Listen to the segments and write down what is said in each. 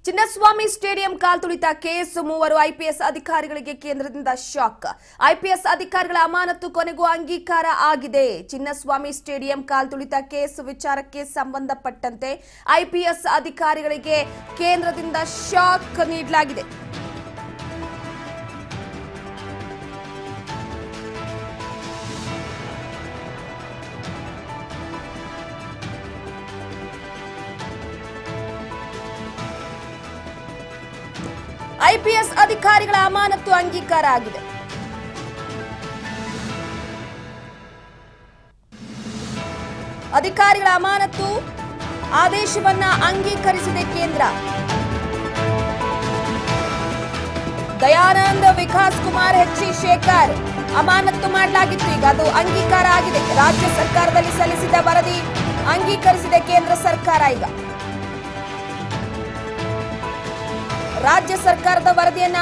Chinnaswamy stadium ಕಾಲ್ತುಳಿತ case ಮೂವರು IPS ಅಧಿಕಾರಿಗಳಿಗೆ ಕೇಂದ್ರದಿಂದ ಶಾಕ್. ಐಪಿಎಸ್ ಅಧಿಕಾರಿಗಳ ಅಮಾನತು ಕೊನೆಗೂ ಅಂಗೀಕಾರ ಆಗಿದೆ. ಚಿನ್ನಸ್ವಾಮಿ ಸ್ಟೇಡಿಯಂ ಕಾಲ್ತುಳಿತ ಕೇಸ್ ವಿಚಾರಕ್ಕೆ ಸಂಬಂಧಪಟ್ಟಂತೆ ಐಪಿಎಸ್ ಅಧಿಕಾರಿಗಳಿಗೆ ಕೇಂದ್ರದಿಂದ ಶಾಕ್ ನೀಡಲಾಗಿದೆ. ಐಪಿಎಸ್ ಅಧಿಕಾರಿಗಳ ಅಮಾನತು ಅಂಗೀಕಾರ ಆಗಿದೆ. ಅಧಿಕಾರಿಗಳ ಅಮಾನತು ಆದೇಶವನ್ನ ಅಂಗೀಕರಿಸಿದೆ ಕೇಂದ್ರ. ದಯಾನಂದ್, ವಿಕಾಸ್ ಕುಮಾರ್, ಎಚ್.ಸಿ. ಶೇಖರ್ ಅಮಾನತು ಮಾಡಲಾಗಿತ್ತು. ಈಗ ಅದು ಅಂಗೀಕಾರ ಆಗಿದೆ. ರಾಜ್ಯ ಸರ್ಕಾರದಲ್ಲಿ ಸಲ್ಲಿಸಿದ ವರದಿ ಅಂಗೀಕರಿಸಿದೆ ಕೇಂದ್ರ ಸರ್ಕಾರ. ಈಗ ರಾಜ್ಯ ಸರ್ಕಾರದ ವರದಿಯನ್ನ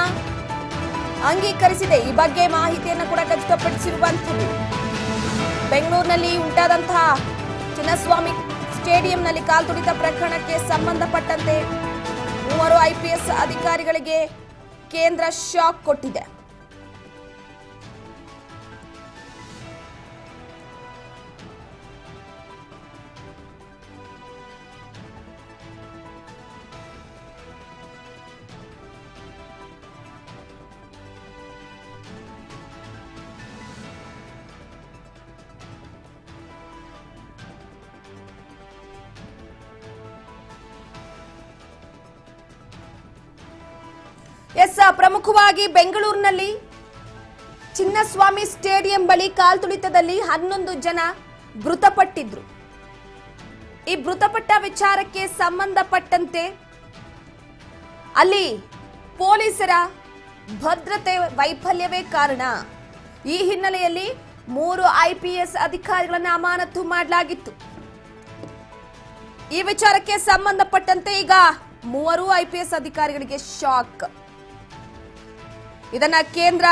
ಅಂಗೀಕರಿಸಿದೆ. ಈ ಬಗ್ಗೆ ಮಾಹಿತಿಯನ್ನು ಕೂಡ ಖಚಿತಪಡಿಸಿರುವಂಥದ್ದು. ಬೆಂಗಳೂರಿನಲ್ಲಿ ಉಂಟಾದಂತಹ ಚಿನ್ನಸ್ವಾಮಿ ಸ್ಟೇಡಿಯಂನಲ್ಲಿ ಕಾಲ್ತುಳಿತ ಪ್ರಕರಣಕ್ಕೆ ಸಂಬಂಧಪಟ್ಟಂತೆ ಮೂವರು ಐಪಿಎಸ್ ಅಧಿಕಾರಿಗಳಿಗೆ ಕೇಂದ್ರ ಶಾಕ್ ಕೊಟ್ಟಿದೆ. ಪ್ರಮುಖವಾಗಿ ಬೆಂಗಳೂರಿನಲ್ಲಿ ಚಿನ್ನಸ್ವಾಮಿ ಸ್ಟೇಡಿಯಂ ಬಳಿ ಕಾಲ್ತುಳಿತದಲ್ಲಿ 11 ಜನ ಮೃತಪಟ್ಟಿದ್ರು. ಈ ಮೃತಪಟ್ಟ ವಿಚಾರಕ್ಕೆ ಸಂಬಂಧಪಟ್ಟಂತೆ ಅಲ್ಲಿ ಪೊಲೀಸರ ಭದ್ರತೆ ವೈಫಲ್ಯವೇ ಕಾರಣ. ಈ ಹಿನ್ನೆಲೆಯಲ್ಲಿ 3 ಐಪಿಎಸ್ ಅಧಿಕಾರಿಗಳನ್ನು ಅಮಾನತು ಮಾಡಲಾಗಿತ್ತು. ಈ ವಿಚಾರಕ್ಕೆ ಸಂಬಂಧಪಟ್ಟಂತೆ ಈಗ 3 ಐಪಿಎಸ್ ಅಧಿಕಾರಿಗಳಿಗೆ ಶಾಕ್. ಇದನ್ನ ಕೇಂದ್ರ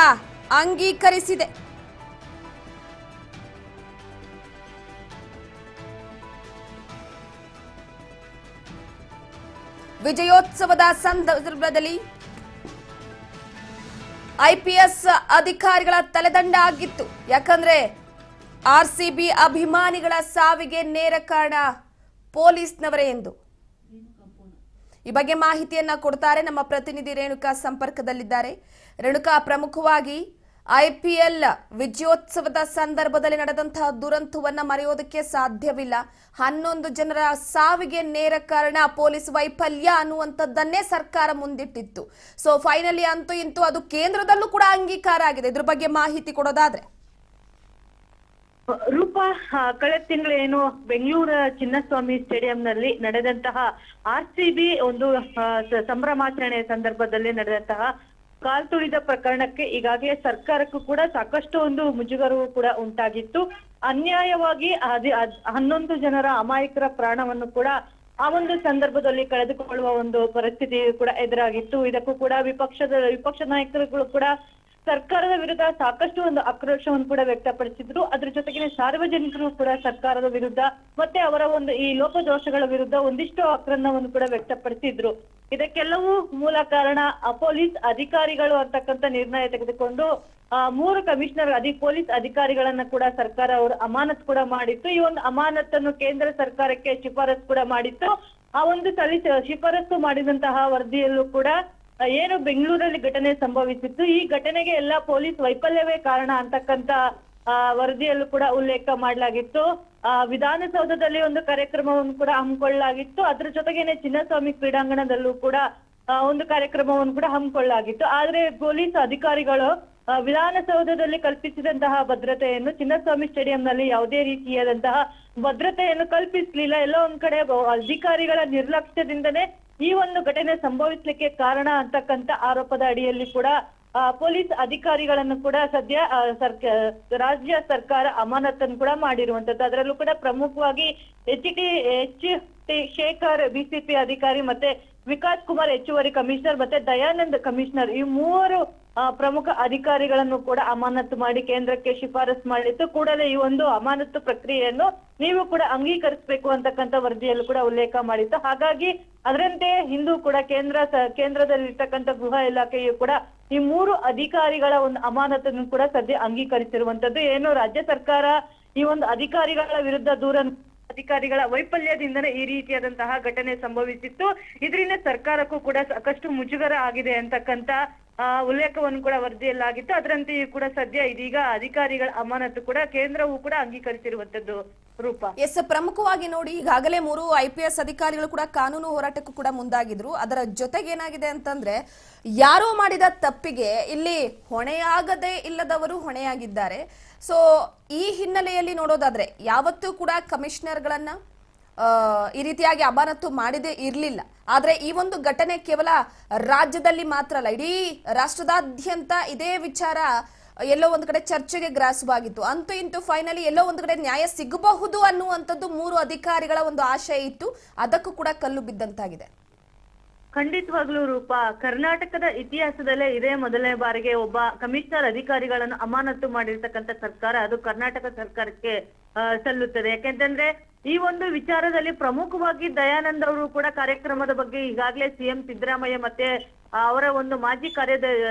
ಅಂಗೀಕರಿಸಿದೆ. ವಿಜಯೋತ್ಸವದ ಸಂದರ್ಭದಲ್ಲಿ ಐಪಿಎಸ್ ಅಧಿಕಾರಿಗಳ ತಲೆದಂಡ ಆಗಿತ್ತು. ಯಾಕಂದ್ರೆ ಆರ್ಸಿಬಿ ಅಭಿಮಾನಿಗಳ ಸಾವಿಗೆ ನೇರ ಕಾರಣ ಪೊಲೀಸ್ನವರೇ ಎಂದು ಈ ಬಗ್ಗೆ ಮಾಹಿತಿಯನ್ನ ಕೊಡ್ತಾರೆ ನಮ್ಮ ಪ್ರತಿನಿಧಿ ರೇಣುಕಾ ಸಂಪರ್ಕದಲ್ಲಿದ್ದಾರೆ. ರೇಣುಕಾ, ಪ್ರಮುಖವಾಗಿ ಐಪಿಎಲ್ ವಿಜಯೋತ್ಸವದ ಸಂದರ್ಭದಲ್ಲಿ ನಡೆದಂತಹ ದುರಂತವನ್ನ ಮರೆಯೋದಕ್ಕೆ ಸಾಧ್ಯವಿಲ್ಲ. 11 ಜನರ ಸಾವಿಗೆ ನೇರ ಕಾರಣ ಪೊಲೀಸ್ ವೈಫಲ್ಯ ಅನ್ನುವಂಥದ್ದನ್ನೇ ಸರ್ಕಾರ ಮುಂದಿಟ್ಟಿತ್ತು. ಸೊ ಫೈನಲಿ ಅಂತೂ ಇಂತೂ ಅದು ಕೇಂದ್ರದಲ್ಲೂ ಕೂಡ ಅಂಗೀಕಾರ ಆಗಿದೆ. ಇದ್ರ ಬಗ್ಗೆ ಮಾಹಿತಿ ಕೊಡೋದಾದ್ರೆ ರೂಪಾ, ಕಳೆದ ತಿಂಗಳು ಏನು ಬೆಂಗಳೂರು ಚಿನ್ನಸ್ವಾಮಿ ಸ್ಟೇಡಿಯಂನಲ್ಲಿ ನಡೆದಂತಹ ಆರ್ಸಿಬಿ ಒಂದು ಸಂಭ್ರಮಾಚರಣೆಯ ಸಂದರ್ಭದಲ್ಲಿ ನಡೆದಂತಹ ಕಾಲ್ತುಳಿದ ಪ್ರಕರಣಕ್ಕೆ ಈಗಾಗಲೇ ಸರ್ಕಾರಕ್ಕೂ ಕೂಡ ಸಾಕಷ್ಟು ಒಂದು ಮುಜುಗರವೂ ಕೂಡ ಉಂಟಾಗಿತ್ತು. ಅನ್ಯಾಯವಾಗಿ 11 ಜನರ ಅಮಾಯಕರ ಪ್ರಾಣವನ್ನು ಕೂಡ ಆ ಒಂದು ಸಂದರ್ಭದಲ್ಲಿ ಕಳೆದುಕೊಳ್ಳುವ ಒಂದು ಪರಿಸ್ಥಿತಿ ಕೂಡ ಎದುರಾಗಿತ್ತು. ಇದಕ್ಕೂ ಕೂಡ ವಿಪಕ್ಷ ನಾಯಕರುಗಳು ಕೂಡ ಸರ್ಕಾರದ ವಿರುದ್ಧ ಸಾಕಷ್ಟು ಒಂದು ಆಕ್ರೋಶವನ್ನು ಕೂಡ ವ್ಯಕ್ತಪಡಿಸಿದ್ರು. ಅದ್ರ ಜೊತೆಗೆ ಸಾರ್ವಜನಿಕರು ಕೂಡ ಸರ್ಕಾರದ ವಿರುದ್ಧ ಮತ್ತೆ ಅವರ ಒಂದು ಈ ಲೋಪದೋಷಗಳ ವಿರುದ್ಧ ಒಂದಿಷ್ಟು ಆಕ್ರಂದವನ್ನು ಕೂಡ ವ್ಯಕ್ತಪಡಿಸಿದ್ರು. ಇದಕ್ಕೆಲ್ಲವೂ ಮೂಲ ಕಾರಣ ಪೊಲೀಸ್ ಅಧಿಕಾರಿಗಳು ಅಂತಕ್ಕಂಥ ನಿರ್ಣಯ ತೆಗೆದುಕೊಂಡು 3 ಕಮಿಷನರ್ ಪೊಲೀಸ್ ಅಧಿಕಾರಿಗಳನ್ನ ಕೂಡ ಸರ್ಕಾರ ಅವರು ಅಮಾನತ್ ಕೂಡ ಮಾಡಿತ್ತು. ಈ ಒಂದು ಅಮಾನತನ್ನು ಕೇಂದ್ರ ಸರ್ಕಾರಕ್ಕೆ ಶಿಫಾರಸು ಕೂಡ ಮಾಡಿತ್ತು. ಆ ಒಂದು ಶಿಫಾರಸು ಮಾಡಿದಂತಹ ವರದಿಯಲ್ಲೂ ಕೂಡ ಏನು ಬೆಂಗಳೂರಲ್ಲಿ ಘಟನೆ ಸಂಭವಿಸಿತ್ತು, ಈ ಘಟನೆಗೆ ಎಲ್ಲ ಪೊಲೀಸ್ ವೈಫಲ್ಯವೇ ಕಾರಣ ಅಂತಕ್ಕಂತ ವರದಿಯಲ್ಲೂ ಕೂಡ ಉಲ್ಲೇಖ ಮಾಡಲಾಗಿತ್ತು. ವಿಧಾನಸೌಧದಲ್ಲಿ ಒಂದು ಕಾರ್ಯಕ್ರಮವನ್ನು ಕೂಡ ಹಮ್ಮಿಕೊಳ್ಳಲಾಗಿತ್ತು. ಅದ್ರ ಜೊತೆಗೇನೆ ಚಿನ್ನಸ್ವಾಮಿ ಕ್ರೀಡಾಂಗಣದಲ್ಲೂ ಕೂಡ ಒಂದು ಕಾರ್ಯಕ್ರಮವನ್ನು ಕೂಡ ಹಮ್ಮಿಕೊಳ್ಳಲಾಗಿತ್ತು. ಆದ್ರೆ ಪೊಲೀಸ್ ಅಧಿಕಾರಿಗಳು ವಿಧಾನಸೌಧದಲ್ಲಿ ಕಲ್ಪಿಸಿದಂತಹ ಭದ್ರತೆಯನ್ನು ಚಿನ್ನಸ್ವಾಮಿ ಸ್ಟೇಡಿಯಂನಲ್ಲಿ ಯಾವುದೇ ರೀತಿಯಾದಂತಹ ಭದ್ರತೆಯನ್ನು ಕಲ್ಪಿಸಲಿಲ್ಲ. ಎಲ್ಲ ಒಂದ್ ಕಡೆ ಅಧಿಕಾರಿಗಳ ನಿರ್ಲಕ್ಷ್ಯದಿಂದನೇ ಈ ಒಂದು ಘಟನೆ ಸಂಭವಿಸ್ಲಿಕ್ಕೆ ಕಾರಣ ಅಂತಕ್ಕಂತ ಆರೋಪದ ಅಡಿಯಲ್ಲಿ ಕೂಡ ಪೊಲೀಸ್ ಅಧಿಕಾರಿಗಳನ್ನು ಕೂಡ ಸದ್ಯ ರಾಜ್ಯ ಸರ್ಕಾರ ಅಮಾನತನ್ನು ಕೂಡ ಮಾಡಿರುವಂತದ್ದು. ಅದರಲ್ಲೂ ಕೂಡ ಪ್ರಮುಖವಾಗಿ ಎಚ್.ಟಿ. ಶೇಖರ್ ಬಿಸಿಪಿ ಅಧಿಕಾರಿ ಮತ್ತೆ ವಿಕಾಸ್ ಕುಮಾರ್ ಹೆಚ್ಚುವರಿ ಕಮಿಷನರ್ ಮತ್ತೆ ದಯಾನಂದ್ ಕಮಿಷನರ್ ಈ ಮೂವರು ಪ್ರಮುಖ ಅಧಿಕಾರಿಗಳನ್ನು ಕೂಡ ಅಮಾನತು ಮಾಡಿ ಕೇಂದ್ರಕ್ಕೆ ಶಿಫಾರಸು ಮಾಡಿತ್ತು. ಕೂಡಲೇ ಈ ಒಂದು ಅಮಾನತು ಪ್ರಕ್ರಿಯೆಯನ್ನು ನೀವು ಕೂಡ ಅಂಗೀಕರಿಸಬೇಕು ಅಂತಕ್ಕಂಥ ವರದಿಯಲ್ಲೂ ಕೂಡ ಉಲ್ಲೇಖ ಮಾಡಿತ್ತು. ಹಾಗಾಗಿ ಅದರಂತೆ ಇಂದು ಕೂಡ ಕೇಂದ್ರದಲ್ಲಿರ್ತಕ್ಕಂಥ ಗೃಹ ಇಲಾಖೆಯು ಕೂಡ ಈ ಮೂರು ಅಧಿಕಾರಿಗಳ ಒಂದು ಅಮಾನತನ್ನು ಕೂಡ ಸದ್ಯ ಅಂಗೀಕರಿಸಿರುವಂತದ್ದು. ಏನು ರಾಜ್ಯ ಸರ್ಕಾರ ಈ ಒಂದು ಅಧಿಕಾರಿಗಳ ವಿರುದ್ಧ ಅಧಿಕಾರಿಗಳ ವೈಫಲ್ಯದಿಂದನೇ ಈ ರೀತಿಯಾದಂತಹ ಘಟನೆ ಸಂಭವಿಸಿತ್ತು. ಇದರಿಂದ ಸರ್ಕಾರಕ್ಕೂ ಕೂಡ ಸಾಕಷ್ಟು ಮುಜುಗರ ಆಗಿದೆ ಅಂತಕ್ಕಂತ ಉಲ್ಲೇಖವನ್ನು ಕೂಡ ವರದಿಯಲ್ಲಾಗಿತ್ತು. ಅದರಂತೆಯೂ ಕೂಡ ಸದ್ಯ ಇದೀಗ ಅಧಿಕಾರಿಗಳ ಅಮಾನತು ಕೂಡ ಕೇಂದ್ರವು ಕೂಡ ಅಂಗೀಕರಿಸಿರುವಂತದ್ದು. ರೂಪ ಎಸ್, ಪ್ರಮುಖವಾಗಿ ನೋಡಿ ಈಗಾಗಲೇ 3 IPS ಅಧಿಕಾರಿಗಳು ಕೂಡ ಕಾನೂನು ಹೋರಾಟಕ್ಕೂ ಕೂಡ ಮುಂದಾಗಿದ್ರು. ಅದರ ಜೊತೆಗೆ ಏನಾಗಿದೆ ಅಂತಂದ್ರೆ ಯಾರೋ ಮಾಡಿದ ತಪ್ಪಿಗೆ ಇಲ್ಲಿ ಹೊಣೆಯಾಗದೇ ಇಲ್ಲದವರು ಹೊಣೆಯಾಗಿದ್ದಾರೆ. ಸೊ ಈ ಹಿನ್ನೆಲೆಯಲ್ಲಿ ನೋಡೋದಾದ್ರೆ ಯಾವತ್ತೂ ಕೂಡ ಕಮಿಷನರ್ಗಳನ್ನ ಈ ರೀತಿಯಾಗಿ ಅಮಾನತು ಮಾಡದೇ ಇರಲಿಲ್ಲ. ಆದ್ರೆ ಈ ಒಂದು ಘಟನೆ ಕೇವಲ ರಾಜ್ಯದಲ್ಲಿ ಮಾತ್ರ ಅಲ್ಲ, ಇಡೀ ರಾಷ್ಟ್ರದಾದ್ಯಂತ ಇದೇ ವಿಚಾರ ಎಲ್ಲೋ ಒಂದು ಕಡೆ ಚರ್ಚೆಗೆ ಗ್ರಾಸವಾಗಿತ್ತು. ಅಂತೂ ಇಂತೂ ಫೈನಲಿ ಎಲ್ಲೋ ಒಂದು ಕಡೆ ನ್ಯಾಯ ಸಿಗಬಹುದು ಅನ್ನುವಂಥದ್ದು 3 ಅಧಿಕಾರಿಗಳ ಒಂದು ಆಶಯ ಇತ್ತು. ಅದಕ್ಕೂ ಕೂಡ ಕಲ್ಲು ಬಿದ್ದಂತಾಗಿದೆ. ಖಂಡಿತವಾಗ್ಲೂ ರೂಪ, ಕರ್ನಾಟಕದ ಇತಿಹಾಸದಲ್ಲೇ ಇದೇ ಮೊದಲನೇ ಬಾರಿಗೆ ಒಬ್ಬ ಕಮಿಷನರ್ ಅಧಿಕಾರಿಗಳನ್ನು ಅಮಾನತು ಮಾಡಿರ್ತಕ್ಕಂಥ ಸರ್ಕಾರ ಅದು ಕರ್ನಾಟಕ ಸರ್ಕಾರಕ್ಕೆ ಸಲ್ಲುತ್ತದೆ. ಯಾಕೆಂತಂದ್ರೆ ಈ ಒಂದು ವಿಚಾರದಲ್ಲಿ ಪ್ರಮುಖವಾಗಿ ದಯಾನಂದ್ ಅವರು ಕೂಡ ಕಾರ್ಯಕ್ರಮದ ಬಗ್ಗೆ ಈಗಾಗಲೇ ಸಿಎಂ ಸಿದ್ದರಾಮಯ್ಯ ಮತ್ತೆ ಅವರ ಒಂದು ಮಾಜಿ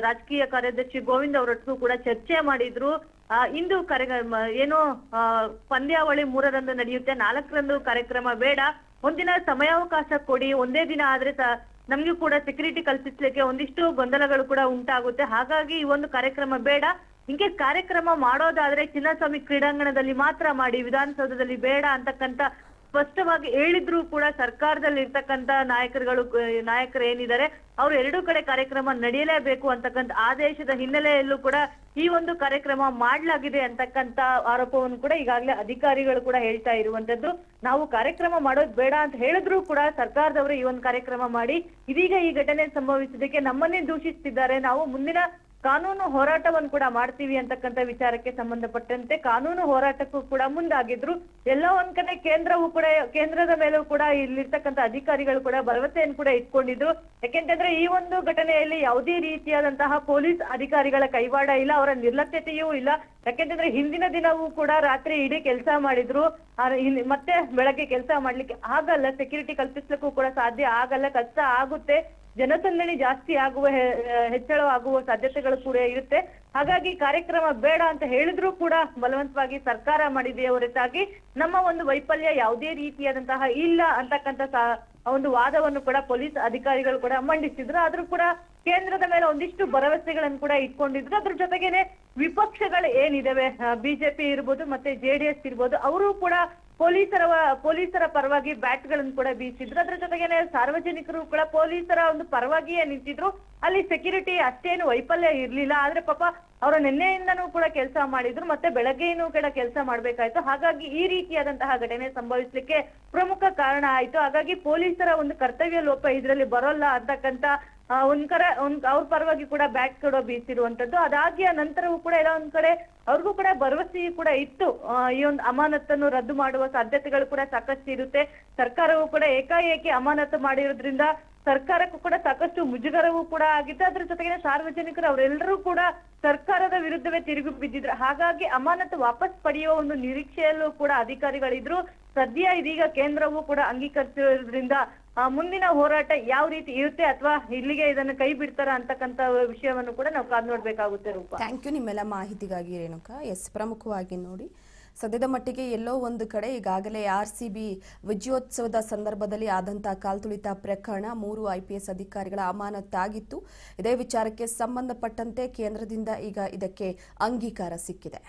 ರಾಜಕೀಯ ಕಾರ್ಯದರ್ಶಿ ಗೋವಿಂದ್ ಅವರೊಟ್ಟಿಗೂ ಕೂಡ ಚರ್ಚೆ ಮಾಡಿದ್ರು. ಇಂದು ಏನು ಪಂದ್ಯಾವಳಿ 3ರಂದು ನಡೆಯುತ್ತೆ, 4ರಂದು ಕಾರ್ಯಕ್ರಮ ಬೇಡ, ಒಂದಿನ ಸಮಯಾವಕಾಶ ಕೊಡಿ, ಒಂದೇ ದಿನ ಆದ್ರೆ ನಮ್ಗೂ ಕೂಡ ಸೆಕ್ಯೂರಿಟಿ ಕಲ್ಪಿಸ್ಲಿಕ್ಕೆ ಒಂದಿಷ್ಟು ಗೊಂದಲಗಳು ಕೂಡ ಉಂಟಾಗುತ್ತೆ. ಹಾಗಾಗಿ ಈ ಒಂದು ಕಾರ್ಯಕ್ರಮ ಬೇಡ, ಹಿಂಗೆ ಕಾರ್ಯಕ್ರಮ ಮಾಡೋದಾದ್ರೆ ಚಿನ್ನಸ್ವಾಮಿ ಕ್ರೀಡಾಂಗಣದಲ್ಲಿ ಮಾತ್ರ ಮಾಡಿ, ವಿಧಾನಸೌಧದಲ್ಲಿ ಬೇಡ ಅಂತಕ್ಕಂತ ಸ್ಪಷ್ಟವಾಗಿ ಹೇಳಿದ್ರು ಕೂಡ ಸರ್ಕಾರದಲ್ಲಿ ಇರ್ತಕ್ಕಂತ ನಾಯಕರು ಏನಿದ್ದಾರೆ ಅವ್ರು 2 ಕಡೆ ಕಾರ್ಯಕ್ರಮ ನಡೆಯಲೇಬೇಕು ಅಂತಕ್ಕಂಥ ಆದೇಶದ ಹಿನ್ನೆಲೆಯಲ್ಲೂ ಕೂಡ ಈ ಒಂದು ಕಾರ್ಯಕ್ರಮ ಮಾಡ್ಲಾಗಿದೆ ಅಂತಕ್ಕಂತ ಆರೋಪವನ್ನು ಕೂಡ ಈಗಾಗಲೇ ಅಧಿಕಾರಿಗಳು ಕೂಡ ಹೇಳ್ತಾ ಇರುವಂತದ್ದು. ನಾವು ಕಾರ್ಯಕ್ರಮ ಮಾಡೋದು ಬೇಡ ಅಂತ ಹೇಳಿದ್ರು ಕೂಡ ಸರ್ಕಾರದವರು ಈ ಒಂದು ಕಾರ್ಯಕ್ರಮ ಮಾಡಿ ಇದೀಗ ಈ ಘಟನೆ ಸಂಭವಿಸಿದ್ದಕ್ಕೆ ನಮ್ಮನ್ನೇ ದೂಷಿಸ್ತಿದ್ದಾರೆ, ನಾವು ಮುಂದಿನ ಕಾನೂನು ಹೋರಾಟವನ್ನು ಕೂಡ ಮಾಡ್ತೀವಿ ಅಂತಕ್ಕಂಥ ವಿಚಾರಕ್ಕೆ ಸಂಬಂಧಪಟ್ಟಂತೆ ಕಾನೂನು ಹೋರಾಟಕ್ಕೂ ಕೂಡ ಮುಂದಾಗಿದ್ರು. ಎಲ್ಲ ಒಂದ್ ಕಡೆ ಕೇಂದ್ರದ ಮೇಲೂ ಕೂಡ ಇಲ್ಲಿರ್ತಕ್ಕಂಥ ಅಧಿಕಾರಿಗಳು ಕೂಡ ಭರವಸೆಯನ್ನು ಕೂಡ ಇಟ್ಕೊಂಡಿದ್ರು. ಯಾಕೆಂತಂದ್ರೆ ಈ ಒಂದು ಘಟನೆಯಲ್ಲಿ ಯಾವುದೇ ರೀತಿಯಾದಂತಹ ಪೊಲೀಸ್ ಅಧಿಕಾರಿಗಳ ಕೈವಾಡ ಇಲ್ಲ, ಅವರ ನಿರ್ಲಕ್ಷ್ಯತೆಯೂ ಇಲ್ಲ. ಯಾಕೆಂತಂದ್ರೆ ಹಿಂದಿನ ದಿನವೂ ಕೂಡ ರಾತ್ರಿ ಇಡೀ ಕೆಲಸ ಮಾಡಿದ್ರು, ಮತ್ತೆ ಬೆಳಗ್ಗೆ ಕೆಲಸ ಮಾಡ್ಲಿಕ್ಕೆ ಆಗಲ್ಲ, ಸೆಕ್ಯೂರಿಟಿ ಕಲ್ಪಿಸ್ಲಿಕ್ಕೂ ಕೂಡ ಸಾಧ್ಯ ಆಗಲ್ಲ, ಕಷ್ಟ ಆಗುತ್ತೆ, ಜನಸಂದಣಿ ಜಾಸ್ತಿ ಹೆಚ್ಚಳವಾಗುವ ಸಾಧ್ಯತೆಗಳು ಕೂಡ ಇರುತ್ತೆ. ಹಾಗಾಗಿ ಕಾರ್ಯಕ್ರಮ ಬೇಡ ಅಂತ ಹೇಳಿದ್ರು ಕೂಡ ಬಲವಂತವಾಗಿ ಸರ್ಕಾರ ಮಾಡಿದೆಯೇ ಹೊರತಾಗಿ ನಮ್ಮ ಒಂದು ವೈಫಲ್ಯ ಯಾವುದೇ ರೀತಿಯಾದಂತಹ ಇಲ್ಲ ಅಂತಕ್ಕಂಥ ಒಂದು ವಾದವನ್ನು ಕೂಡ ಪೊಲೀಸ್ ಅಧಿಕಾರಿಗಳು ಕೂಡ ಮಂಡಿಸಿದ್ರು. ಆದ್ರೂ ಕೂಡ ಕೇಂದ್ರದ ಮೇಲೆ ಒಂದಿಷ್ಟು ಭರವಸೆಗಳನ್ನು ಕೂಡ ಇಟ್ಕೊಂಡಿದ್ರು. ಅದ್ರ ಜೊತೆಗೇನೆ ವಿಪಕ್ಷಗಳು ಏನಿದಾವೆ, ಬಿಜೆಪಿ ಇರ್ಬೋದು ಮತ್ತೆ JDS ಇರ್ಬೋದು, ಅವರು ಕೂಡ ಪೊಲೀಸರ ಪರವಾಗಿ ಬ್ಯಾಟ್ ಗಳನ್ನು ಕೂಡ ಬೀಸಿದ್ರು. ಅದ್ರ ಜೊತೆಗೇನೆ ಸಾರ್ವಜನಿಕರು ಕೂಡ ಪೊಲೀಸರ ಒಂದು ಪರವಾಗಿಯೇ ನಿಂತಿದ್ರು. ಅಲ್ಲಿ ಸೆಕ್ಯೂರಿಟಿ ಅಷ್ಟೇನು ವೈಫಲ್ಯ ಇರ್ಲಿಲ್ಲ. ಆದ್ರೆ ಪಾಪ ಅವರು ನಿನ್ನೆಯಿಂದನೂ ಕೂಡ ಕೆಲಸ ಮಾಡಿದ್ರು, ಮತ್ತೆ ಬೆಳಗ್ಗೆನೂ ಕೂಡ ಕೆಲಸ ಮಾಡ್ಬೇಕಾಯ್ತು. ಹಾಗಾಗಿ ಈ ರೀತಿಯಾದಂತಹ ಘಟನೆ ಸಂಭವಿಸ್ಲಿಕ್ಕೆ ಪ್ರಮುಖ ಕಾರಣ ಆಯ್ತು. ಹಾಗಾಗಿ ಪೊಲೀಸರ ಒಂದು ಕರ್ತವ್ಯ ಲೋಪ ಇದರಲ್ಲಿ ಬರೋಲ್ಲ ಅಂತಕ್ಕಂತ ಅವ್ರ ಪರವಾಗಿ ಕೂಡ ಬ್ಯಾಟ್ ಕೂಡ ಬೀಸಿರುವಂತದ್ದು. ಅದಾಗಿಯ ನಂತರವೂ ಕೂಡ ಎಲ್ಲ ಒಂದ್ ಕಡೆ ಅವ್ರಿಗೂ ಕೂಡ ಭರವಸೆ ಕೂಡ ಇತ್ತು, ಈ ಒಂದು ಅಮಾನತನ್ನು ರದ್ದು ಮಾಡುವ ಸಾಧ್ಯತೆಗಳು ಕೂಡ ಸಾಕಷ್ಟು ಇರುತ್ತೆ. ಸರ್ಕಾರವು ಕೂಡ ಏಕಾಏಕಿ ಅಮಾನತು ಮಾಡಿರೋದ್ರಿಂದ ಸರ್ಕಾರಕ್ಕೂ ಕೂಡ ಸಾಕಷ್ಟು ಮುಜುಗರವೂ ಕೂಡ ಆಗಿತ್ತು. ಅದ್ರ ಜೊತೆಗೆ ಸಾರ್ವಜನಿಕರು ಅವರೆಲ್ಲರೂ ಕೂಡ ಸರ್ಕಾರದ ವಿರುದ್ಧವೇ ತಿರುಗಿ ಬಿದ್ದಿದ್ರು. ಹಾಗಾಗಿ ಅಮಾನತು ವಾಪಸ್ ಪಡೆಯುವ ಒಂದು ನಿರೀಕ್ಷೆಯಲ್ಲೂ ಕೂಡ ಅಧಿಕಾರಿಗಳಿದ್ರು. ಸದ್ಯ ಇದೀಗ ಕೇಂದ್ರವೂ ಕೂಡ ಅಂಗೀಕರಿಸಿರೋದ್ರಿಂದ ಮುಂದಿನ ಹೋರಾಟ ಯಾವ ರೀತಿ ಇರುತ್ತೆ ಅಥವಾ ಇಲ್ಲಿಗೆ ಇದನ್ನು ಕೈ ಬಿಡ್ತಾರ ಅಂತಕ್ಕಂತ ವಿಷಯವನ್ನು ಕೂಡ ನಾವು ಕಾದು ನೋಡ್ಬೇಕಾಗುತ್ತೆ. ರೂಪ, ಥ್ಯಾಂಕ್ ಯು ನಿಮ್ಮೆಲ್ಲ ಮಾಹಿತಿಗಾಗಿ ರೇಣುಕಾ. ಎಸ್, ಪ್ರಮುಖವಾಗಿ ನೋಡಿ ಸದ್ಯದ ಮಟ್ಟಿಗೆ ಎಲ್ಲೋ ಒಂದು ಕಡೆ ಈಗಾಗಲೇ RCB ವಿಜಯೋತ್ಸವದ ಸಂದರ್ಭದಲ್ಲಿ ಆದಂತಹ ಕಾಲ್ತುಳಿತ ಪ್ರಕರಣ 3 IPS ಅಧಿಕಾರಿಗಳ ಅಮಾನತಾಗಿತ್ತು. ಇದೇ ವಿಚಾರಕ್ಕೆ ಸಂಬಂಧಪಟ್ಟಂತೆ ಕೇಂದ್ರದಿಂದ ಈಗ ಇದಕ್ಕೆ ಅಂಗೀಕಾರ ಸಿಕ್ಕಿದೆ.